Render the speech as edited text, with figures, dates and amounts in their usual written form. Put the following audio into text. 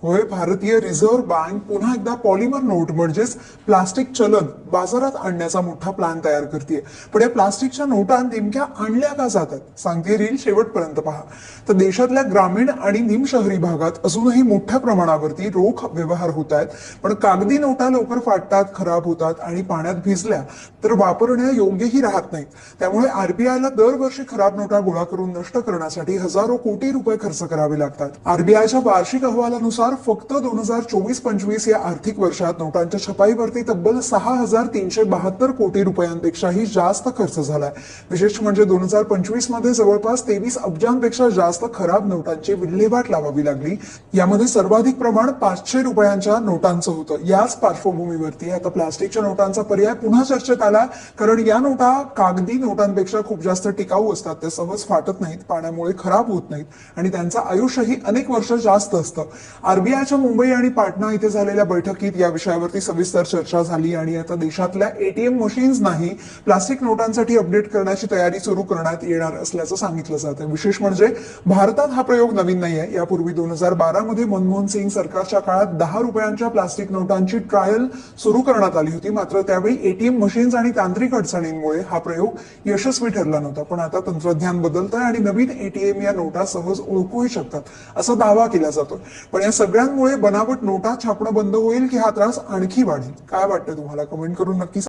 होय, भारतीय reserve bank पुन्हा एकदा पॉलिमर नोट म्हणजेच प्लास्टिक चलन बाजारात आणण्याचा मोठा प्लॅन तयार करते. पण या प्लास्टिकच्या नोटा नेमक्या आणल्या का जातात सांगते रील शेवटपर्यंत पहा. तर देशातल्या ग्रामीण आणि निमशहरी भागात अजूनही मोठ्या प्रमाणावरती रोख व्यवहार होत आहेत. पण कागदी नोटा लवकर फाटतात, खराब होतात आणि पाण्यात भिजल्या तर वापरण्या योग्यही राहत नाहीत. त्यामुळे आरबीआयला दरवर्षी खराब नोटा गोळा करून नष्ट करण्यासाठी हजारो कोटी रुपये खर्च करावे लागतात. आरबीआयच्या वार्षिक अहवालानुसार फक्त 2024-25 या आर्थिक वर्षात नोटांच्या छपाईवरती तब्बल 6,372 कोटी रुपयांपेक्षाही जास्त खर्च झालाय. विशेष म्हणजे 2025 मध्ये जवळपास 23 अब्जांपेक्षा जास्त खराब नोटांची विल्हेवाट लावावी लागली. यामध्ये सर्वाधिक प्रमाण 500 रुपयांच्या नोटांचं होतं. याच पार्श्वभूमीवरती आता प्लास्टिकच्या नोटांचा पर्याय पुन्हा चर्चेत आला, कारण या नोटा कागदी नोटांपेक्षा खूप जास्त टिकाऊ असतात. त्या सहज फाटत नाहीत, पाण्यामुळे खराब होत नाहीत आणि त्यांचं आयुष्यही अनेक वर्ष जास्त असतं. आरबीआयच्या मुंबई आणि पाटणा इथे झालेल्या बैठकीत या विषयावरती सविस्तर चर्चा झाली आणि आता देशातल्या एटीएम मशीन्स नाही प्लास्टिक नोटांसाठी अपडेट करण्याची तयारी सुरू करण्यात येणार असल्याचं सांगितलं जातं. विशेष म्हणजे भारतात हा प्रयोग नवीन नाहीये. यापूर्वी 2012 मध्ये मनमोहन सिंग सरकारच्या काळात 10 रुपयांच्या प्लास्टिक नोटांची ट्रायल सुरू करण्यात आली होती. मात्र त्यावेळी एटीएम मशीन्स आणि तांत्रिक अडचणींमुळे हा प्रयोग यशस्वी ठरला नव्हता. पण आता तंत्रज्ञान बदलतंय आणि नवीन एटीएम या नोटा सहज ओळखूही शकतात असा दावा केला जातो. पण या सगळ्यांमुळे बनावट नोटा छापणं बंद होईल की हा त्रास आणखी वाढेल? काय वाटतं तुम्हाला? कमेंट करून नक्की